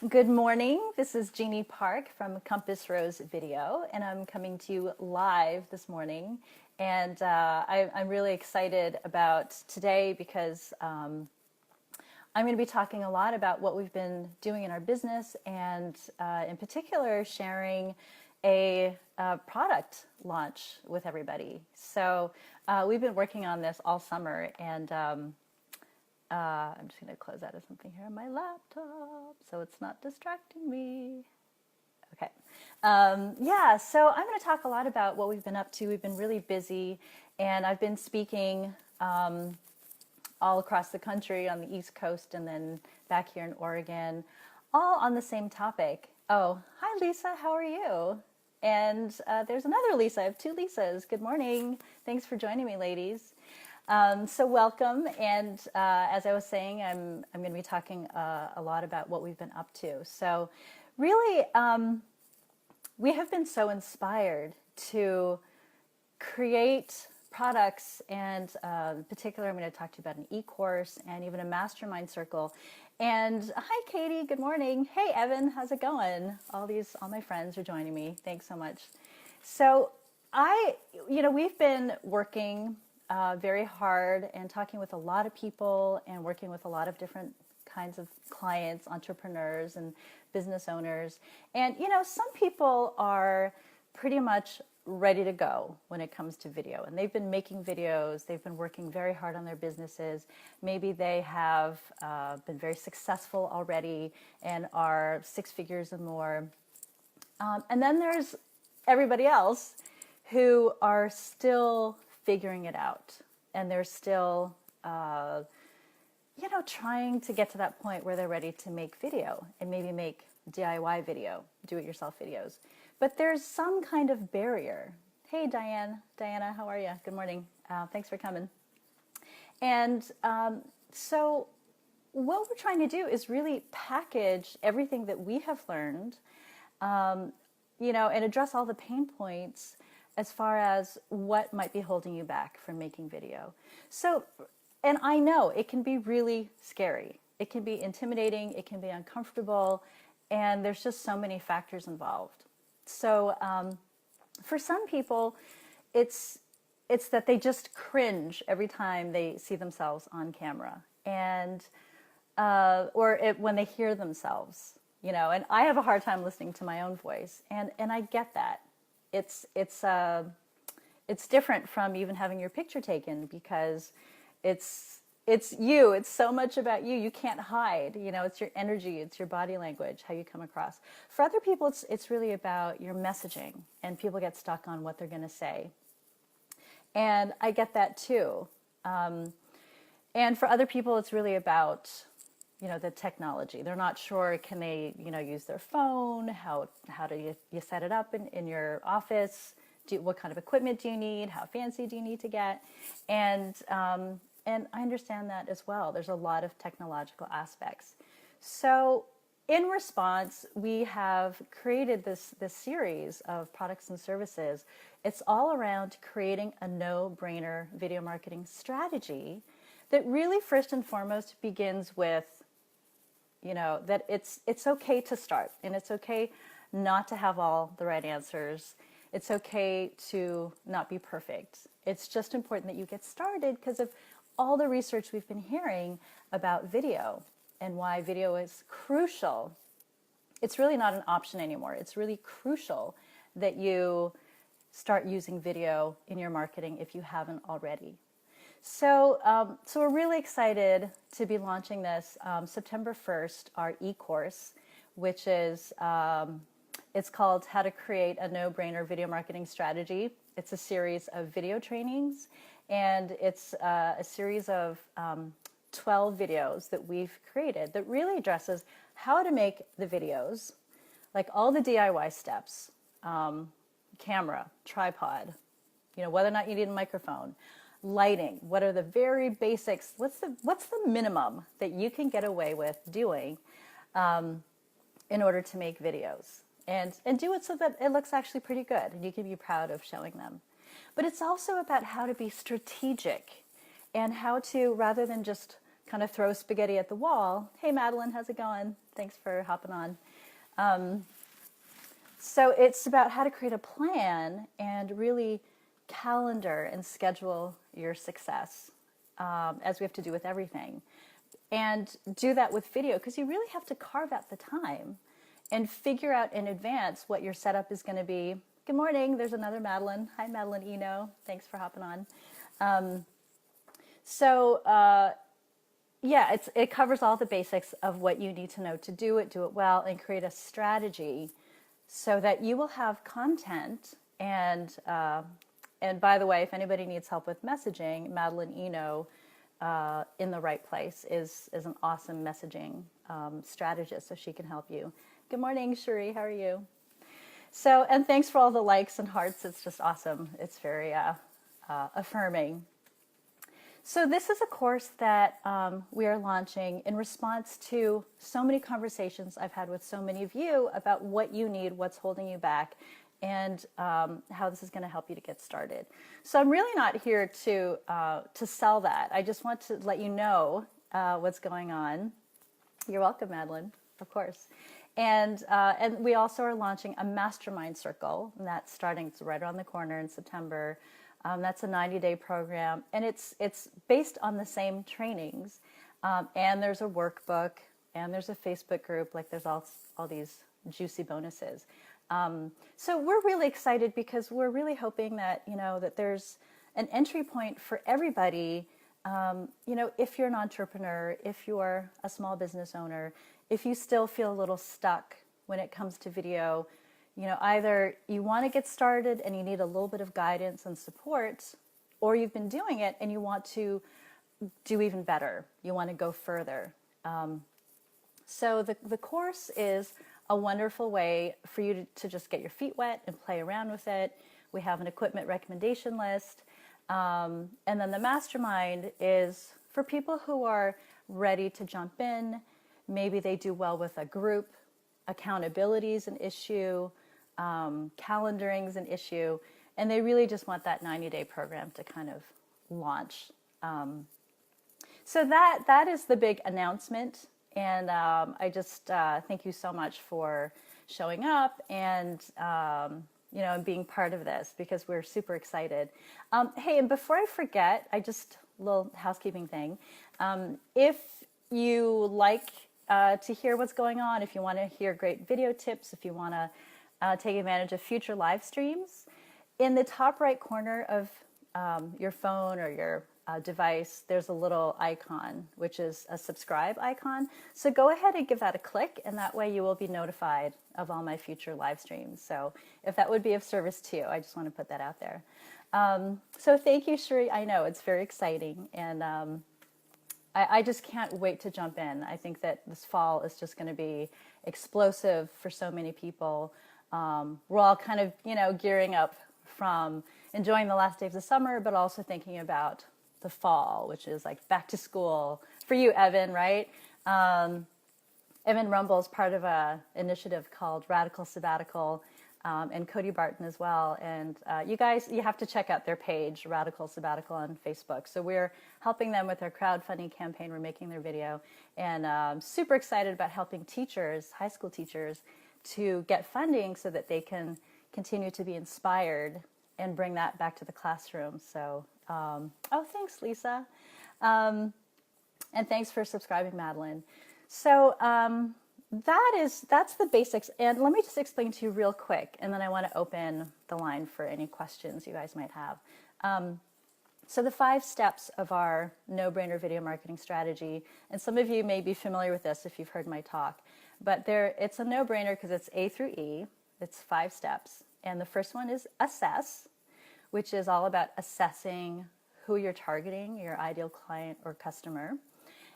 Good morning. This is Jeannie Park from Compass Rose Video, and I'm coming to you live this morning. And I'm really excited about today because I'm going to be talking a lot about what we've been doing in our business, and in particular, sharing a product launch with everybody. So we've been working on this all summer, and I'm just going to close out of something here on my laptop so it's not distracting me. Okay. Yeah, so I'm going to talk a lot about what we've been up to. We've been really busy, and I've been speaking all across the country on the East Coast and then back here in Oregon, all on the same topic. Oh, hi, Lisa. How are you? And there's another Lisa. I have two Lisas. Good morning. Thanks for joining me, ladies. So welcome, and as I was saying, I'm going to be talking a lot about what we've been up to. So really, we have been so inspired to create products, and in particular, I'm going to talk to you about an e-course and even a mastermind circle. And hi, Katie. Good morning. Hey, Evan. How's it going? All my friends are joining me. Thanks so much. So we've been working very hard and talking with a lot of people and working with a lot of different kinds of clients, entrepreneurs and business owners. And, some people are pretty much ready to go when it comes to video. And they've been making videos. They've been working very hard on their businesses. Maybe they have been very successful already and are six figures and more. And then there's everybody else who are still figuring it out, and they're still trying to get to that point where they're ready to make video and maybe make DIY video, do-it-yourself videos. But there's some kind of barrier. Hey, Diana, how are you? Good morning. Thanks for coming. And so what we're trying to do is really package everything that we have learned, and address all the pain points as far as what might be holding you back from making video. So, and I know it can be really scary. It can be intimidating, it can be uncomfortable, and there's just so many factors involved. So for some people, it's that they just cringe every time they see themselves on camera, and when they hear themselves, and I have a hard time listening to my own voice, and I get that. It's different from even having your picture taken, because it's you. It's so much about you. You can't hide. It's your energy. It's your body language, how you come across. For other people, it's really about your messaging, and people get stuck on what they're going to say. And I get that too. And for other people, it's really about the technology. They're not sure, can they, use their phone? How do you set it up in your office? What kind of equipment do you need? How fancy do you need to get? And I understand that as well. There's a lot of technological aspects. So in response, we have created this series of products and services. It's all around creating a no-brainer video marketing strategy that really first and foremost begins with that it's okay to start, and it's okay not to have all the right answers. It's okay to not be perfect. It's just important that you get started because of all the research we've been hearing about video and why video is crucial. It's really not an option anymore. It's really crucial that you start using video in your marketing if you haven't already. So we're really excited to be launching this September 1st, our e-course, which is, it's called How to Create a No-Brainer Video Marketing Strategy. It's a series of video trainings, and it's a series of 12 videos that we've created that really addresses how to make the videos, like all the DIY steps, camera, tripod, whether or not you need a microphone, lighting, what are the very basics, what's the minimum that you can get away with doing in order to make videos, and do it so that it looks actually pretty good and you can be proud of showing them. But it's also about how to be strategic and how to, rather than just kind of throw spaghetti at the wall. Hey, Madeline, how's it going? Thanks for hopping on. So it's about how to create a plan and really calendar and schedule your success, as we have to do with everything. And do that with video, because you really have to carve out the time and figure out in advance what your setup is going to be. Good morning. There's another Madeline. Hi, Madeline Eno. Thanks for hopping on. Yeah, it covers all the basics of what you need to know to do it well, and create a strategy so that you will have content. And by the way, if anybody needs help with messaging, Madeline Eno, in the right place, is an awesome messaging strategist, so she can help you. Good morning, Cherie. How are you? So, and thanks for all the likes and hearts. It's just awesome. It's very affirming. So this is a course that we are launching in response to so many conversations I've had with so many of you about what you need, what's holding you back, and how this is going to help you to get started. So I'm really not here to sell that. I just want to let you know what's going on. You're welcome, Madeline, of course. And we also are launching a mastermind circle, and that's starting right around the corner in September. That's a 90-day program, and it's based on the same trainings. And there's a workbook, and there's a Facebook group. Like, there's all these juicy bonuses. So we're really excited, because we're really hoping that, that there's an entry point for everybody. If you're an entrepreneur, if you're a small business owner, if you still feel a little stuck when it comes to video, either you want to get started and you need a little bit of guidance and support, or you've been doing it and you want to do even better. You want to go further. So the course is a wonderful way for you to just get your feet wet and play around with it. We have an equipment recommendation list. And then the mastermind is for people who are ready to jump in. Maybe they do well with a group. Accountability is an issue. Calendaring is an issue. And they really just want that 90-day program to kind of launch. So that is the big announcement. And I just thank you so much for showing up and and being part of this, because we're super excited. Hey, and before I forget, a little housekeeping thing. If you like to hear what's going on, if you want to hear great video tips, if you want to take advantage of future live streams, in the top right corner of your phone or your device, there's a little icon, which is a subscribe icon. So go ahead and give that a click, and that way you will be notified of all my future live streams. So if that would be of service to you, I just want to put that out there. So thank you, Cherie. I know it's very exciting, and I just can't wait to jump in. I think that this fall is just going to be explosive for so many people. We're all kind of, gearing up from enjoying the last days of summer, but also thinking about the fall, which is like back to school for you, Evan, right? Evan Rumble is part of a initiative called Radical Sabbatical, and Cody Barton as well. And you guys, you have to check out their page, Radical Sabbatical, on Facebook. So we're helping them with their crowdfunding campaign. We're making their video, and super excited about helping teachers, high school teachers, to get funding so that they can continue to be inspired and bring that back to the classroom. So, thanks, Lisa. And thanks for subscribing, Madeline. So that's the basics. And let me just explain to you real quick, and then I want to open the line for any questions you guys might have. So the 5 steps of our no-brainer video marketing strategy, and some of you may be familiar with this if you've heard my talk, but it's a no-brainer because it's A through E. It's 5 steps. And the first one is assess, which is all about assessing who you're targeting, your ideal client or customer,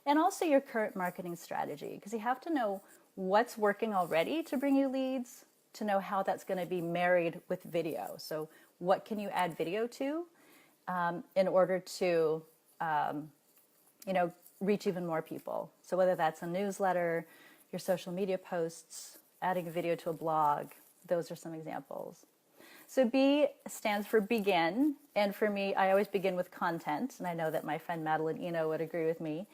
and also your current marketing strategy, because you have to know what's working already to bring you leads, to know how that's going to be married with video. So what can you add video to in order to reach even more people? So whether that's a newsletter, your social media posts, adding a video to a blog, those are some examples. So B stands for begin, and for me, I always begin with content, and I know that my friend Madeline Eno would agree with me.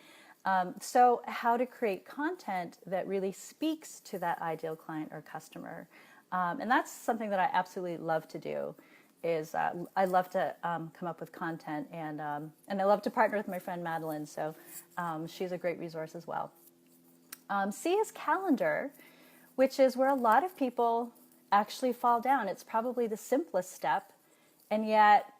So how to create content that really speaks to that ideal client or customer. And that's something that I absolutely love to do. Is I love to come up with content, and I love to partner with my friend Madeline. So she's a great resource as well. C is calendar, which is where a lot of people actually fall down. It's probably the simplest step, and yet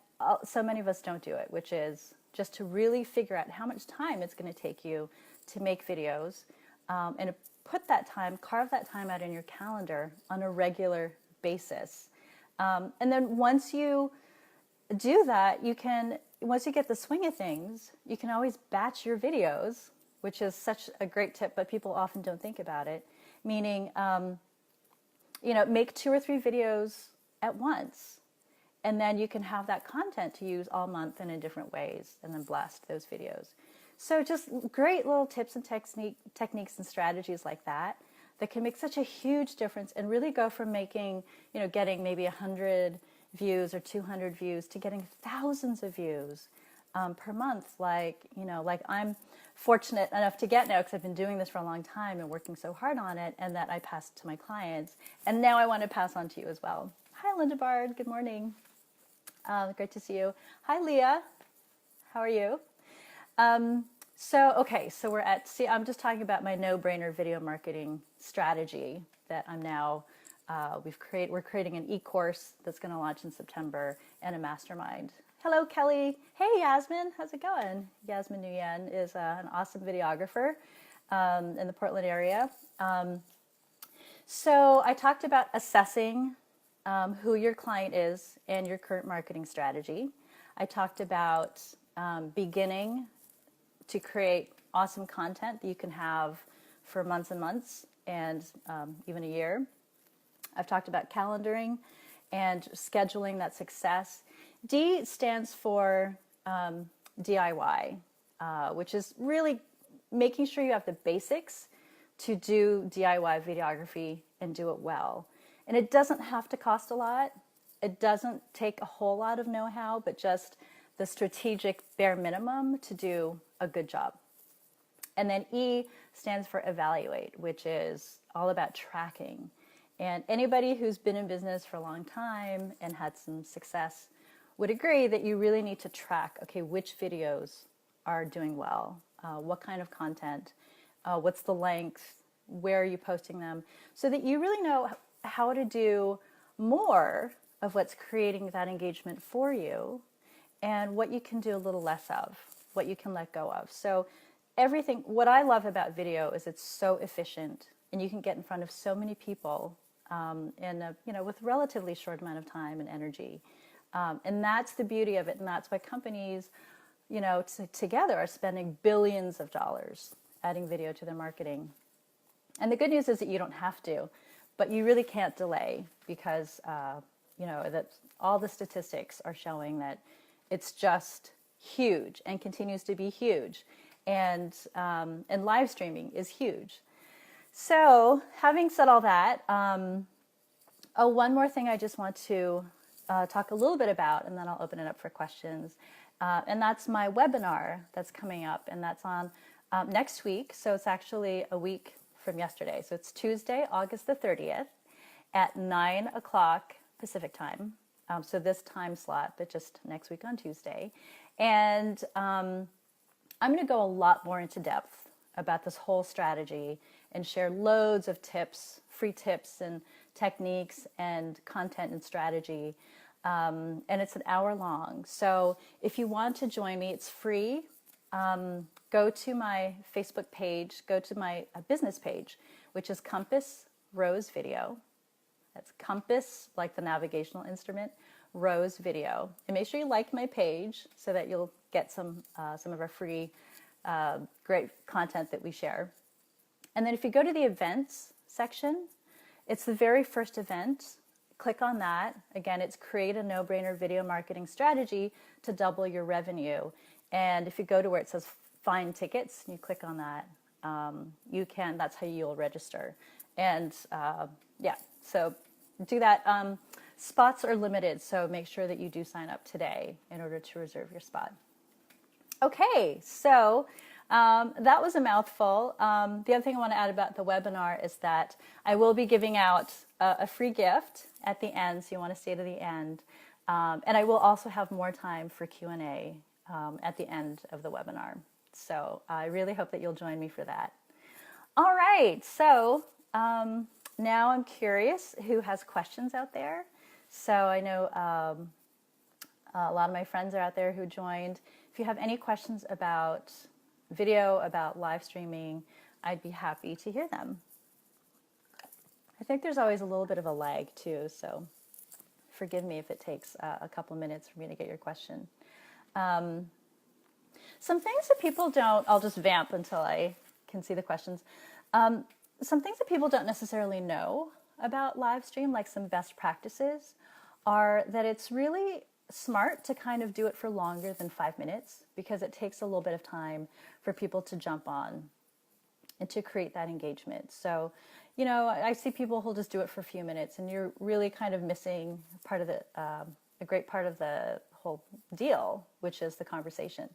so many of us don't do it, which is just to really figure out how much time it's going to take you to make videos, and put that time, carve that time out in your calendar on a regular basis. And then once you do that, once you get the swing of things, you can always batch your videos, which is such a great tip, but people often don't think about it. Meaning, make 2 or 3 videos at once, and then you can have that content to use all month and in different ways, and then blast those videos. So just great little tips and techniques and strategies like that can make such a huge difference, and really go from getting maybe 100 views or 200 views to getting thousands of views per month. Like I'm fortunate enough to get now, because I've been doing this for a long time and working so hard on it, and that I pass to my clients. And now I want to pass on to you as well. Hi, Linda Bard. Good morning. Great to see you. Hi, Leah. How are you? So we're I'm just talking about my no-brainer video marketing strategy that I'm now, we're creating an e-course that's going to launch in September, and a mastermind. Hello, Kelly. Hey, Yasmin. How's it going? Yasmin Nguyen is an awesome videographer in the Portland area. So I talked about assessing who your client is and your current marketing strategy. I talked about beginning to create awesome content that you can have for months and months, and even a year. I've talked about calendaring and scheduling that success. D stands for DIY, which is really making sure you have the basics to do DIY videography and do it well. And it doesn't have to cost a lot. It doesn't take a whole lot of know-how, but just the strategic bare minimum to do a good job. And then E stands for evaluate, which is all about tracking. And anybody who's been in business for a long time and had some success would agree that you really need to track, okay, which videos are doing well, what kind of content, what's the length, where are you posting them, so that you really know how to do more of what's creating that engagement for you, and what you can do a little less of, what you can let go of. So what I love about video is it's so efficient, and you can get in front of so many people with relatively short amount of time and energy. And that's the beauty of it, and that's why companies, together are spending billions of dollars adding video to their marketing. And the good news is that you don't have to, but you really can't delay, because that all the statistics are showing that it's just huge and continues to be huge, and live streaming is huge. So, having said all that, one more thing I just want to talk a little bit about, and then I'll open it up for questions. And that's my webinar that's coming up, and that's on next week. So it's actually a week from yesterday. So it's Tuesday, August the 30th at 9 o'clock Pacific time. So this time slot, but just next week on Tuesday. And I'm going to go a lot more into depth about this whole strategy and share loads of tips, free tips and techniques and content and strategy. And it's an hour long. So if you want to join me, it's free. Go to my Facebook page, go to my business page, which is Compass Rose Video. That's Compass, like the navigational instrument, Rose Video. And make sure you like my page so that you'll get some of our free, great content that we share. And then if you go to the events section, it's the very first event. Click on that. Again, it's create a no-brainer video marketing strategy to double your revenue. And if you go to where it says find tickets, and you click on that, that's how you'll register. And so do that. Spots are limited, so make sure that you do sign up today in order to reserve your spot. Okay, so That was a mouthful. The other thing I want to add about the webinar is that I will be giving out a free gift at the end, so you want to stay to the end. And I will also have more time for Q&A at the end of the webinar. So I really hope that you'll join me for that. All right, so now I'm curious who has questions out there. So I know a lot of my friends are out there who joined. If you have any questions about video, about live streaming, I'd be happy to hear them. I think there's always a little bit of a lag too, so forgive me if it takes a couple minutes for me to get your question. Some things that people don't, I'll just vamp until I can see the questions. Some things that people don't necessarily know about live stream, like some best practices, are that it's really smart to kind of do it for longer than 5 minutes, because it takes a little bit of time for people to jump on and to create that engagement. So, you know, I see people who'll just do it for a few minutes, and you're really kind of missing part of the, a great part of the whole deal, which is the conversation.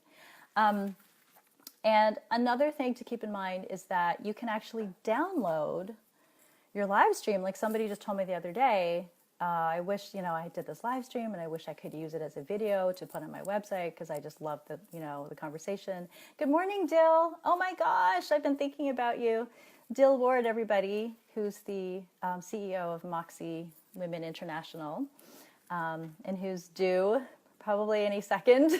And another thing to keep in mind is that you can actually download your live stream. Like somebody just told me the other day, I wish, you know, I did this live stream and I wish I could use it as a video to put on my website because I just love the, you know, the conversation. Good morning, Dill. Oh my gosh, I've been thinking about you. Dill Ward, everybody, who's the CEO of Moxie Women International, and who's due probably any second.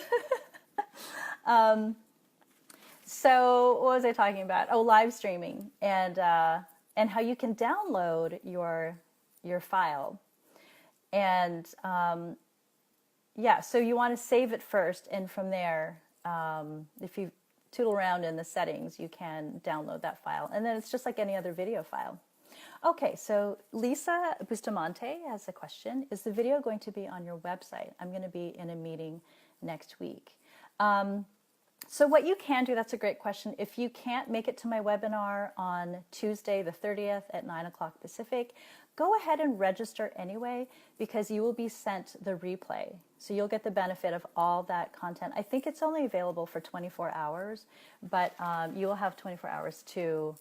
So what was I talking about? Oh, live streaming and how you can download your file. And yeah, so you want to save it first, and from there, if you tootle around in the settings, you can download that file, and then it's just like any other video file. Okay, so Lisa Bustamante has a question. Is the video going to be on your website? I'm going to be in a meeting next week. So what you can do, that's a great question. If you can't make it to my webinar on Tuesday the 30th at 9 o'clock Pacific, go ahead and register anyway, because you will be sent the replay. So you'll get the benefit of all that content. I think it's only available for 24 hours, but you will have 24 hours to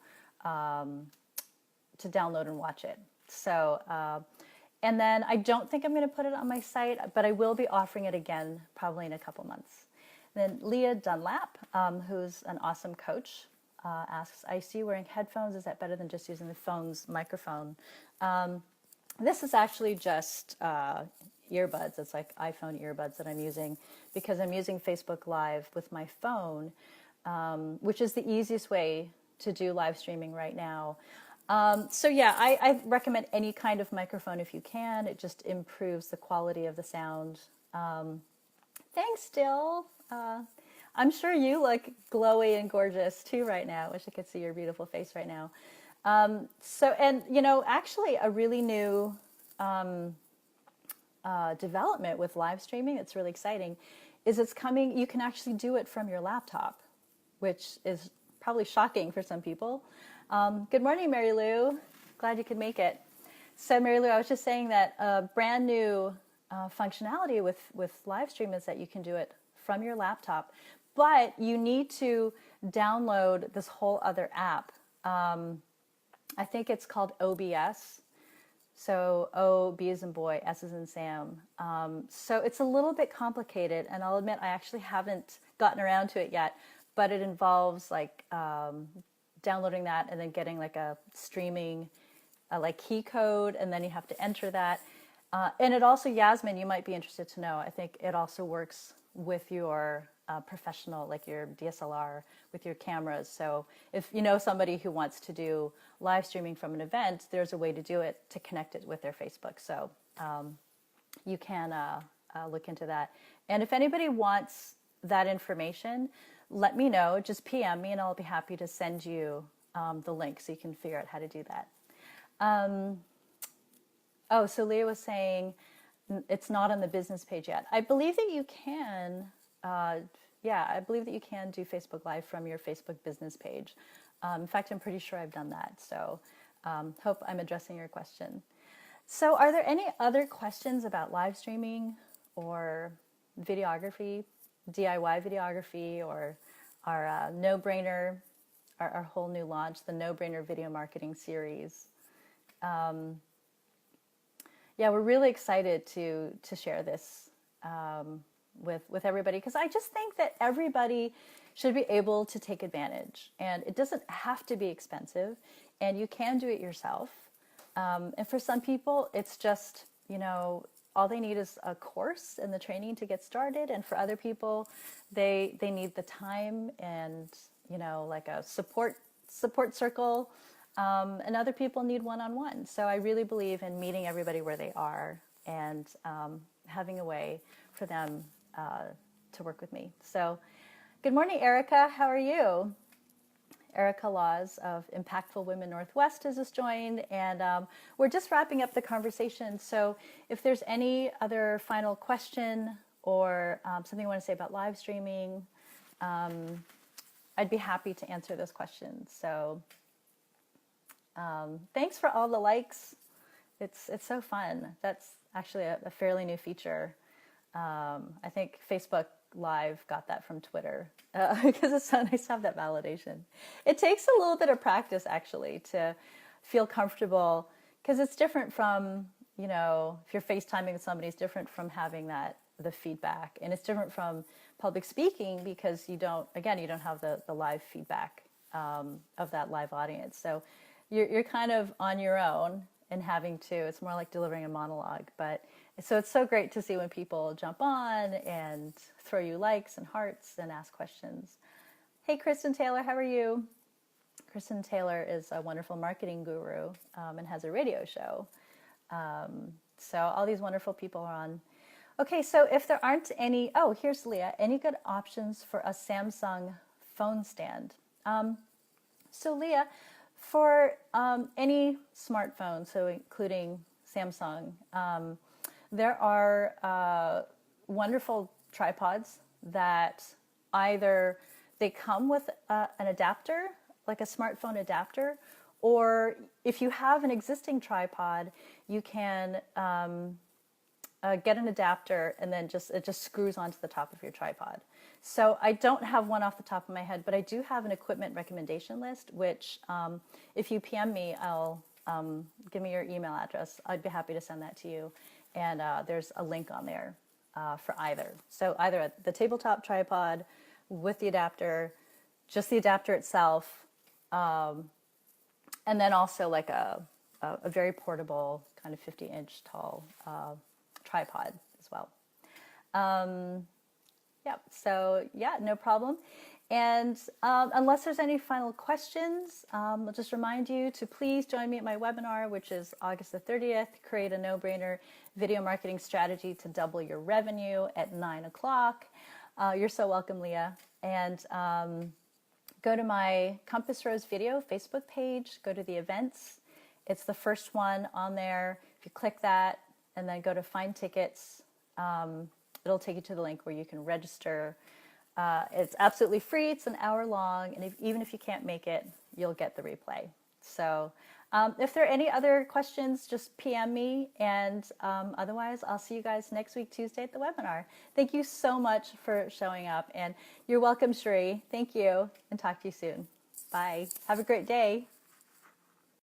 download and watch it. So, and then I don't think I'm going to put it on my site, but I will be offering it again probably in a couple months. Then Leah Dunlap, who's an awesome coach, asks, I see you wearing headphones. Is that better than just using the phone's microphone? This is actually just earbuds. It's like iPhone earbuds that I'm using, because I'm using Facebook Live with my phone, which is the easiest way to do live streaming right now. So yeah, I recommend any kind of microphone if you can. It just improves the quality of the sound. Thanks, Dill. I'm sure you look glowy and gorgeous too right now. Wish I could see your beautiful face right now. So, and you know, actually a really new development with live streaming, it's really exciting, is it's coming, you can actually do it from your laptop, which is probably shocking for some people. Good morning, Mary Lou. Glad you could make it. So Mary Lou, I was just saying that a brand new functionality with live stream is that you can do it from your laptop, but you need to download this whole other app. I think it's called OBS. So O, B as in boy, S as in Sam. So it's a little bit complicated, and I'll admit I actually haven't gotten around to it yet, but it involves like downloading that and then getting like a streaming like key code, and then you have to enter that. And it also, Yasmin, you might be interested to know, I think it also works with your professional, like your DSLR, with your cameras. So if you know somebody who wants to do live streaming from an event, there's a way to do it to connect it with their Facebook. So you can look into that. And if anybody wants that information, let me know. Just PM me and I'll be happy to send you the link so you can figure out how to do that. Oh, so Leah was saying it's not on the business page yet. I believe that you can, yeah, I believe that you can do Facebook Live from your Facebook business page. In fact, I'm pretty sure I've done that. So hope I'm addressing your question. So are there any other questions about live streaming or videography, DIY videography, or no-brainer, our whole new launch, the no-brainer video marketing series. Yeah, we're really excited to share this with everybody, because I just think that everybody should be able to take advantage, and it doesn't have to be expensive, and you can do it yourself. And for some people, it's just, all they need is a course and the training to get started. And for other people, they need the time and, like a support circle. And other people need one-on-one. So I really believe in meeting everybody where they are and having a way for them to work with me. So good morning, Erica. How are you? Erica Laws of Impactful Women Northwest has just joined, and we're just wrapping up the conversation. So if there's any other final question or something you want to say about live streaming, I'd be happy to answer those questions. So thanks for all the likes. It's so fun. That's actually a fairly new feature. I think Facebook Live got that from Twitter because it's so nice to have that validation. It takes a little bit of practice, actually, to feel comfortable, because it's different from, if you're FaceTiming with somebody, it's different from having the feedback, and it's different from public speaking because you don't have the live feedback of that live audience. So you're kind of on your own and having to, it's more like delivering a monologue. But so it's so great to see when people jump on and throw you likes and hearts and ask questions. Hey, Kristen Taylor, how are you? Kristen Taylor is a wonderful marketing guru and has a radio show. So all these wonderful people are on. Okay, so if there aren't any, here's Leah, any good options for a Samsung phone stand? So Leah, for any smartphone, so including Samsung, there are wonderful tripods that either they come with an adapter, like a smartphone adapter, or if you have an existing tripod, you can get an adapter and then it just screws onto the top of your tripod. So I don't have one off the top of my head, but I do have an equipment recommendation list, which if you PM me, give me your email address. I'd be happy to send that to you. And there's a link on there for either. So either the tabletop tripod with the adapter, just the adapter itself, and then also like a very portable kind of 50-inch tall tripod as well. No problem. And unless there's any final questions, I'll just remind you to please join me at my webinar, which is August the 30th, Create a No-Brainer Video Marketing Strategy to Double Your Revenue at 9 o'clock. You're so welcome, Leah. And go to my Compass Rose Video Facebook page, go to the events. It's the first one on there. If you click that and then go to Find Tickets, it'll take you to the link where you can register. It's absolutely free. It's an hour long. And even if you can't make it, you'll get the replay. So if there are any other questions, just PM me. And otherwise, I'll see you guys next week, Tuesday at the webinar. Thank you so much for showing up. And you're welcome, Sheree. Thank you. And talk to you soon. Bye. Have a great day.